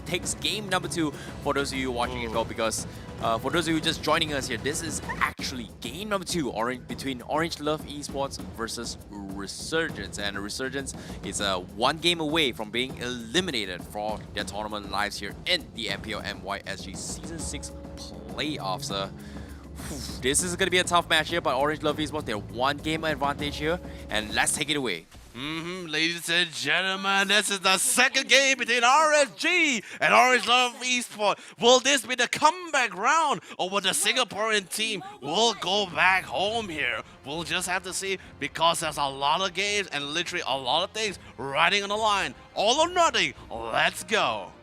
takes game number 2 for those of you watching as well, because for those of you just joining us here, this is actually game number 2 between Orange Love Esports versus Resurgence. And Resurgence is one game away from being eliminated for their tournament lives here in the MPL-MY SG Season 6 playoffs. This is going to be a tough match here, but Orange Love Esports, they're one game advantage here, and let's take it away. Ladies and gentlemen, this is the second game between RSG and Orange Love Esport. Will this be the comeback round, or will the Singaporean team will go back home here? We'll just have to see, because there's a lot of games and literally a lot of things riding on the line. All or nothing. Let's go.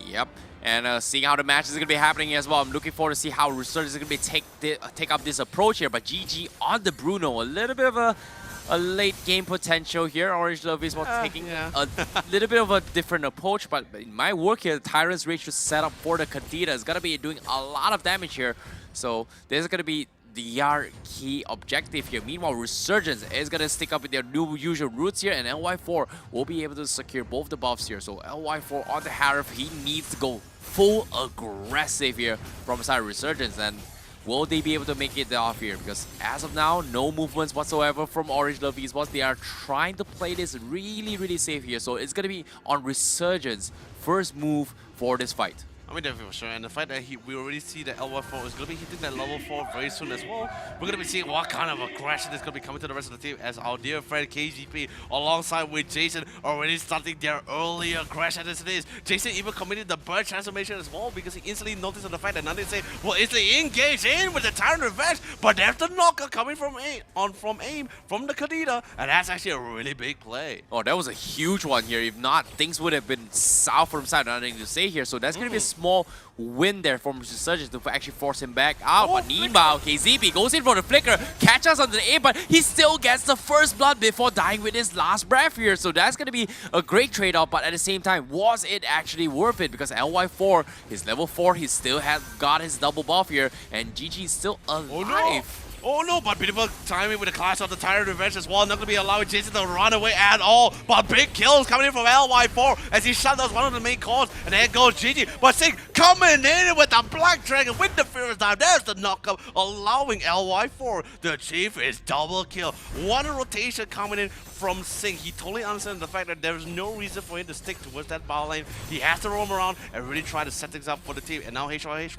Yep. And seeing how the match is going to be happening as well, I'm looking forward to see how Resurgence is going to be take up this approach here. But GG on the Bruno, a little bit of a late game potential here. Orange Love is taking a little bit of a different approach, but in my work here, the Tyrant's Rage to set up for the Kadita is going to be doing a lot of damage here. So there's going to be the key objective here. Meanwhile, Resurgence is going to stick up with their new usual roots here, and LY4 will be able to secure both the buffs here. So LY4 on the Harit, he needs to go full aggressive here from side Resurgence. And will they be able to make it off here? Because as of now, no movements whatsoever from Orange Love Esports. They are trying to play this really safe here. So it's going to be on Resurgence first move for this fight. I mean, definitely for sure. And the fact that we already see that LY4 is going to be hitting that level 4 very soon as well. We're going to be seeing what kind of aggression is going to be coming to the rest of the team, as our dear friend KGP alongside with Jason already starting their early aggression as it is. Jason even committed the bird transformation as well, because he instantly noticed on the fact that Nandi say, well, instantly engage in with the Tyrant Revenge, but there's the knocker coming from aim from the Kadita, and that's actually a really big play. Oh, that was a huge one here. If not, things would have been south from side. Nothing to say here. So that's going to be a small win there from Resurgence to actually force him back out. But meanwhile, KZP goes in for the flicker, catches on the aim, but he still gets the first blood before dying with his last breath here. So that's going to be a great trade-off, but at the same time, was it actually worth it? Because LY4, his level 4, he still has got his double buff here, and GG is still alive. Oh no, but beautiful timing with the clash of the Tyrant Revenge as well. Not going to be allowing Jason to run away at all. But big kills coming in from LY4 as he shut down one of the main cores. And there goes GG. But Sing coming in with the Black Dragon with the Furious Dive. There's the knockup, allowing LY4 to achieve his double kill. One rotation coming in from Sing. He totally understands the fact that there's no reason for him to stick towards that bottom lane. He has to roam around and really try to set things up for the team. And now HY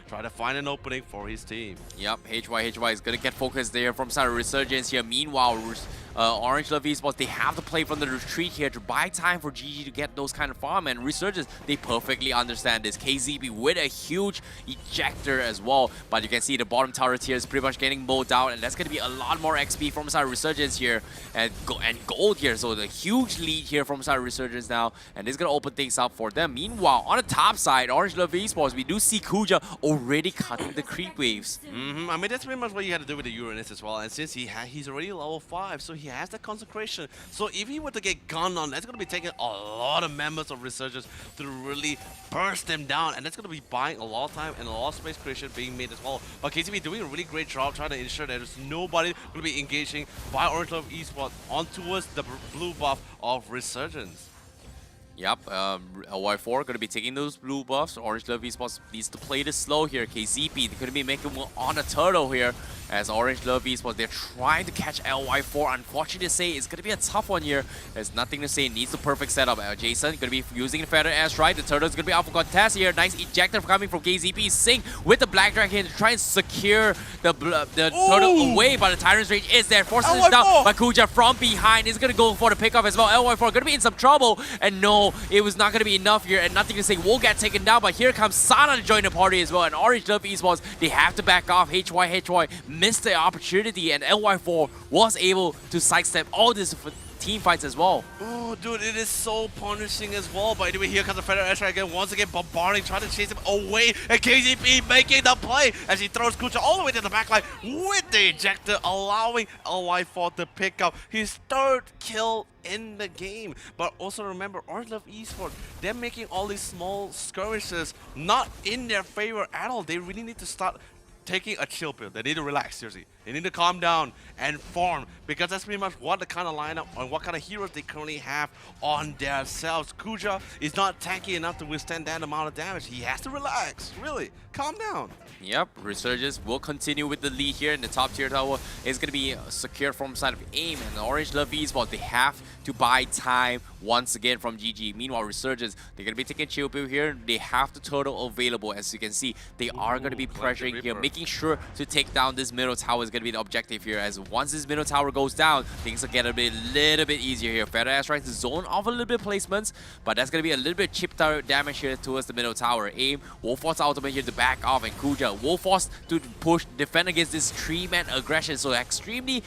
try to find an opening for his team. Yep, HY is going to get focused there from side of Resurgence here. Meanwhile, Orange Love Esports, they have to play from the retreat here to buy time for GG to get those kind of farm, and Resurgence, they perfectly understand this. KZB with a huge ejector as well, but you can see the bottom turret here is pretty much getting mowed out, and that's going to be a lot more XP from side Resurgence here, and gold here. So the huge lead here from side Resurgence now, and this is going to open things up for them. Meanwhile, on the top side, Orange Love Esports, we do see Kuja already cutting the creep waves. I mean, that's pretty much what you had to do with the Uranus as well, and since he's already level 5, so he has the consecration. So if he were to get gunned on, that's going to be taking a lot of members of Resurgence to really burst them down, and that's going to be buying a lot of time and a lot of space creation being made as well. But KCB doing a really great job trying to ensure that there's nobody going to be engaging by Orange Love Esports on towards the blue buff of Resurgence. Yep, LY4 going to be taking those blue buffs. Orange Love Esports needs to play this slow here. KZP, they're going to be making one on a turtle here. As Orange Love Esports, they're trying to catch LY4. Unfortunately to say, it's going to be a tough one here. There's nothing to say. Needs the perfect setup. Jason going to be using the Feather Airstrike. The turtle's going to be out for contest here. Nice ejector coming from KZP. Sing with the Black Dragon to try and secure the turtle away. But the Tyrant's Rage is there. Forces it down. But Kuja from behind is going to go for the pickup as well. LY4 going to be in some trouble. And no, it was not going to be enough here. And nothing to say. Will get taken down. But here comes Sana to join the party as well. And Orange Love Esports, they have to back off. HY missed the opportunity, and LY4 was able to sidestep all these team fights as well. Oh, dude, it is so punishing as well. But anyway, here comes the Feather Airstrike again, once again bombarding, trying to chase him away, and KZP making the play as he throws Kucha all the way to the backline with the ejector, allowing LY4 to pick up his third kill in the game. But also remember, Orange Love Esports, they're making all these small skirmishes not in their favor at all. They really need to start taking a chill pill. They need to relax, seriously. They need to calm down and form, because that's pretty much what the kind of lineup and what kind of heroes they currently have on themselves. Kuja is not tanky enough to withstand that amount of damage. He has to relax, really. Calm down. Yep, Resurgence will continue with the lead here, and the top tier tower is going to be secured from side of AIM, and the Orange Love Esport, they have to buy time once again from GG. Meanwhile, Resurgence, they're going to be taking chill pill here. They have the turtle available. As you can see, they are going to be pressuring here, making sure to take down this middle tower is going to be the objective here, as once this middle tower goes down, things will get a little bit easier here. Feather Ass tries to zone off a little bit placements, but that's going to be a little bit chip damage here towards the middle tower. AIM will force ultimate here to back off, and Kuja will force to push, defend against this 3-man aggression. So extremely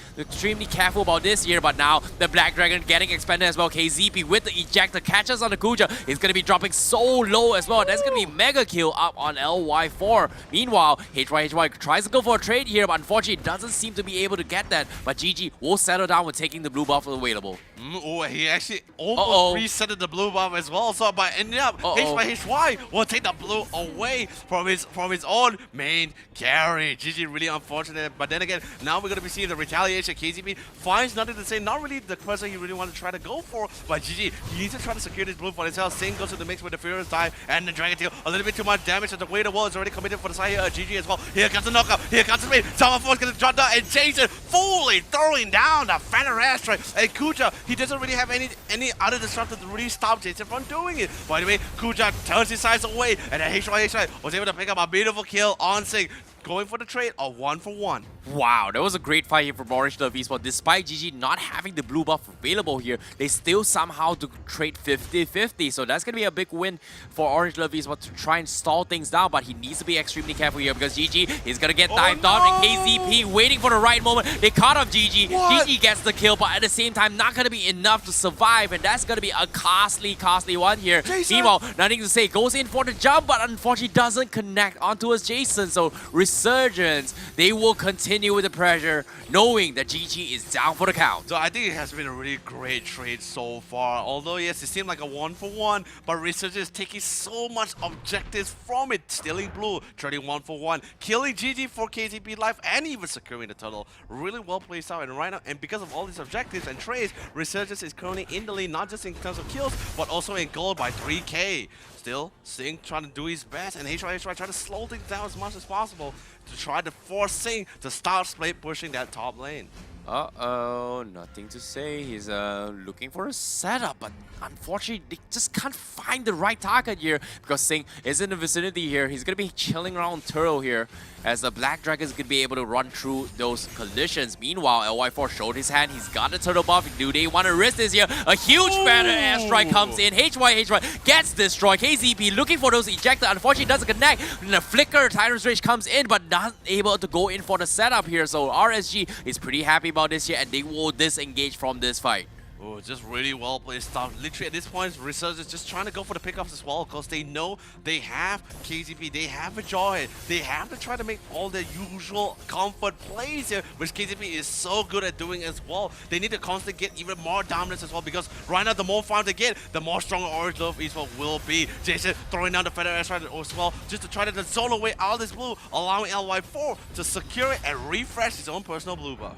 careful about this here, but now the Black Dragon getting expanded as well. KZP with the ejector catches on the Kuja is going to be dropping so low as well. That's going to be mega kill up on LY4. Meanwhile, HY tries to go for a trade here, but unfortunately doesn't seem to be able to get that. But GG will settle down with taking the blue buff available. Oh, he actually almost resetted the blue buff as well. So by ending up, HY will take the blue away from his own main carry. GG, really unfortunate. But then again, now we're going to be seeing the retaliation. KZP finds nothing to say. Not really the person he really wanted to try to go for. But GG, he needs to try to secure this blue for himself. Singh goes to the mix with the Furious Dive and the Dragon Tail. A little bit too much damage, and the way the wall is already committed for the side here. GG as well. Here comes the knockup. Here comes the raid. Tower Force going to drop down, and Jason fully throwing down the Phantom Asteroid. And Kuja, he doesn't really have any other disruptor to really stop Jason from doing it. By the way, Kuja turns his sides away, and then HY was able to pick up a beautiful kill on Singh, going for the trade of 1-for-1. Wow, that was a great fight here from Orange Love Esport. Despite GG not having the blue buff available here, they still somehow to trade 50-50. So that's going to be a big win for Orange Love Esport to try and stall things down. But he needs to be extremely careful here, because GG is going to get dived on, and KZP waiting for the right moment. They caught up GG. GG gets the kill, but at the same time, not going to be enough to survive. And that's going to be a costly one here. Jason. Meanwhile, nothing to say. Goes in for the jump, but unfortunately doesn't connect onto his Jason. So Resurgence, they will continue with the pressure, knowing that GG is down for the count. So I think it has been a really great trade so far. Although yes, it seemed like a 1-for-1, but Resurgence is taking so much objectives from it. Stealing blue, trading 1-for-1, killing GG for KTP life, and even securing the turtle. Really well placed out, and right now, and because of all these objectives and trades, Resurgence is currently in the lead, not just in terms of kills, but also in gold by 3K. Still, Singh trying to do his best, and HY trying to slow things down as much as possible to try to force Singh to start split pushing that top lane. Uh-oh, nothing to say. He's looking for a setup, but unfortunately, they just can't find the right target here, because Singh is in the vicinity here. He's going to be chilling around Turtle here, as the Black Dragon is going to be able to run through those collisions. Meanwhile, LY4 showed his hand. He's got the Turtle buff. Do they want to risk this here? A huge Phantom Airstrike comes in. HY gets destroyed. KZP looking for those ejector. Unfortunately, doesn't connect. And the Flicker Tyrant's Rage comes in, but not able to go in for the setup here. So RSG is pretty happy about this here, and they will disengage from this fight. Oh, just really well placed stuff. Literally at this point, Resurgence just trying to go for the pickups as well, because they know they have KZP, they have a Joy, they have to try to make all their usual comfort plays here, which KZP is so good at doing as well. They need to constantly get even more dominance as well, because right now the more farm they get, the more stronger Orange Love Esport will be. Jason throwing down the Feather Asteroid as well, just to try to zone away all this blue, allowing LY4 to secure it and refresh his own personal blue buff.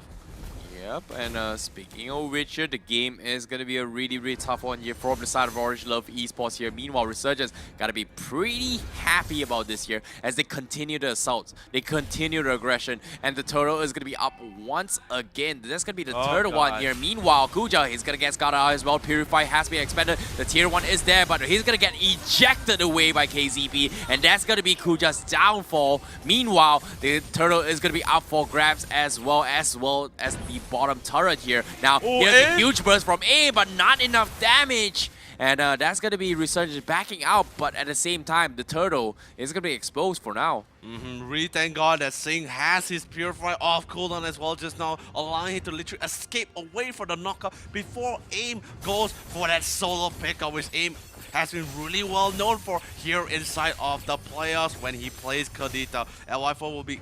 Yep, and speaking of which, here, the game is going to be a really tough one here from the side of Orange Love Esports here. Meanwhile, Resurgence got to be pretty happy about this here, as they continue the assaults, they continue the aggression, and the turtle is going to be up once again. That's going to be the third one here. Meanwhile, Kuja is going to get scouted out as well. Purify has been expanded. The tier 1 is there, but he's going to get ejected away by KZP, and that's going to be Kuja's downfall. Meanwhile, the turtle is going to be up for grabs as well as the bottom turret here. Now, here's a huge burst from A, but not enough damage. And that's going to be Resurgence backing out, but at the same time, the turtle is going to be exposed for now. Really thank God that Singh has his Purify off cooldown as well just now, allowing him to literally escape away from the knockup before AIM goes for that solo pickup, which AIM has been really well known for here inside of the playoffs when he plays Kadita. LY4 will be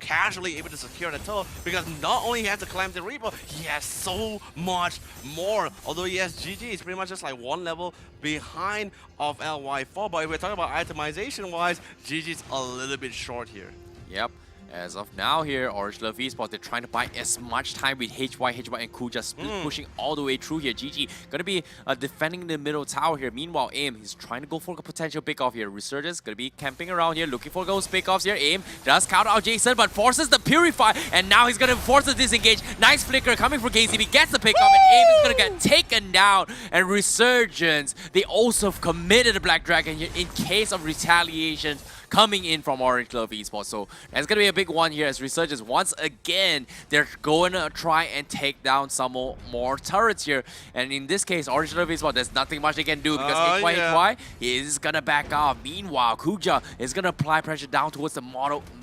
casually able to secure the turtle, because not only he has the Calamity Reaper, he has so much more. Although yes, GG is pretty much just like one level behind of LY4, but if we're talking about itemization wise, GG's a little bit short here. Yep. As of now here, Orange Louvre Esport, they're trying to buy as much time with HY and Kuja pushing all the way through here. GG gonna be defending the middle tower here. Meanwhile, AIM, he's trying to go for a potential pickoff here. Resurgence gonna be camping around here, looking for those pickoffs here. AIM does counter out Jason, but forces the Purify, and now he's gonna force the disengage. Nice flicker coming from KCB, gets the pickoff, and AIM is gonna get taken down. And Resurgence, they also committed a Black Dragon here in case of retaliation coming in from Orange Louvre Esport. So that's going to be a big one here as Resurgence, once again, they're going to try and take down some more turrets here. And in this case, Orange Louvre Esport, there's nothing much they can do because HY is going to back off. Meanwhile, Kuja is going to apply pressure down towards the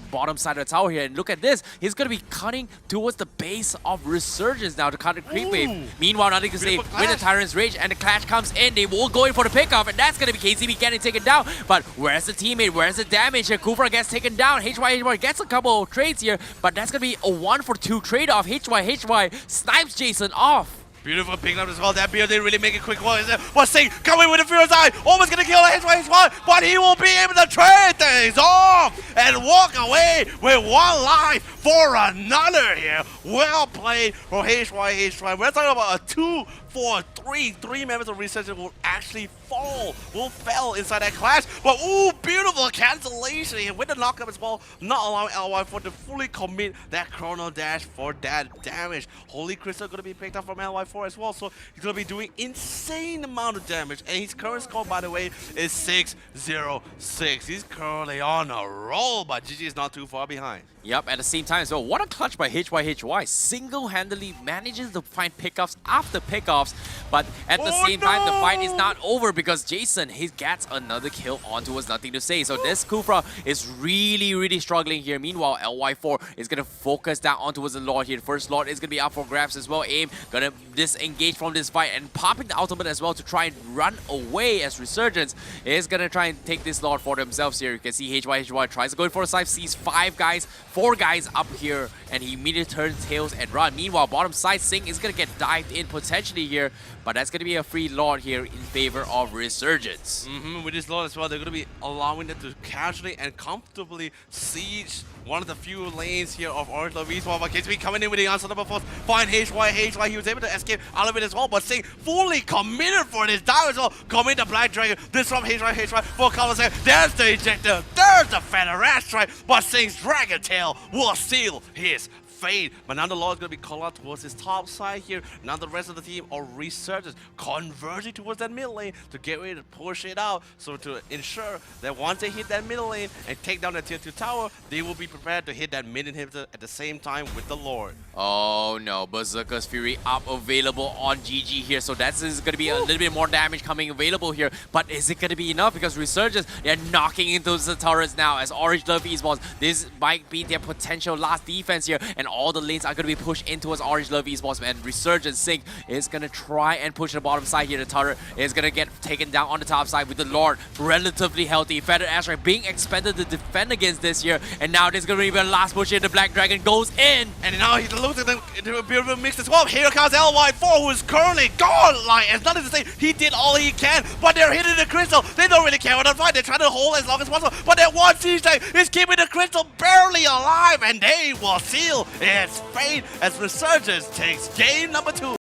bottom side of the tower here. And look at this, he's going to be cutting towards the base of Resurgence now to cut the creep wave. Meanwhile, nothing to say with the Tyrant's Rage, and the Clash comes in. They will go in for the pickoff, and that's going to be KCB getting taken down. But where's the teammate? Where's the damage here? Kufra gets taken down. HY gets a couple of trades here, but that's going to be a 1-for-2 trade-off. HY snipes Jason off. Beautiful picking up as well. That beard, they really make it quick one. What's Sing coming with a Furious Eye, almost gonna kill HY, but he will be able to trade things off and walk away with one life for another here. Well played for HY. We're talking about a 2-4-3. 3 members of Resurgence will actually fell inside that clash. But ooh, beautiful cancellation here with the knockup as well, not allowing LY4 to fully commit that chrono dash for that damage. Holy Crystal gonna be picked up from LY4 as well, so he's gonna be doing insane amount of damage. And his current score, by the way, is 606. He's currently on a roll, but GG is not too far behind. Yep, at the same time as well, what a clutch by HY. Single-handedly manages to find pickups after pickoffs, but at the same time, the fight is not over because Jason, he gets another kill on towards nothing to say. So this Kufra is really struggling here. Meanwhile, LY4 is going to focus down on towards the Lord here. First Lord is going to be up for grabs as well. AIM going to disengage from this fight and popping the ultimate as well to try and run away as Resurgence is going to try and take this Lord for themselves here. You can see HY tries to go in for a side, sees 4 guys up here, and he immediately turns tails and run. Meanwhile, bottom side, Sing is going to get dived in potentially here, but that's going to be a free Lord here in favor of Resurgence. With this Lord as well, they're going to be allowing them to casually and comfortably siege one of the few lanes here of Orange Louvre Esport. But KCB coming in with the answer number 4, find HY. He was able to escape out of it as well, but Sing fully committed for this dive as well. Commit the Black Dragon, this from HY for a couple of seconds. There's the ejector, there's the Feather Rash strike, but Sing's Dragon Tail will seal his fate. But now the Lord is going to be called out towards his top side here. Now the rest of the team are Resurgence converging towards that mid lane to get ready to push it out. So to ensure that once they hit that middle lane and take down that tier 2 tower, they will be prepared to hit that mid inhibitor at the same time with the Lord. Oh no, Berserker's Fury up available on GG here. So that's going to be a little bit more damage coming available here. But is it going to be enough? Because Resurgence, they're knocking into the turrets now as Orange Louvre Esports. This might be their potential last defense here. And all the lanes are going to be pushed in towards Orange Louvre Esports, and Resurgence Sing is going to try and push the bottom side here. The turret is going to get taken down on the top side with the Lord relatively healthy. Feather Asteroid being expended to defend against this here, and now there's going to be the last push here. The Black Dragon goes in, and now he's losing them into a beautiful mix as well. Here comes LY4, who is currently gone. Like, it's nothing to say, he did all he can, but they're hitting the crystal. They don't really care about the fight. They're trying to hold as long as possible, but that one siege tank is keeping the crystal barely alive, and they will seal its fate as Resurgence takes game number 2.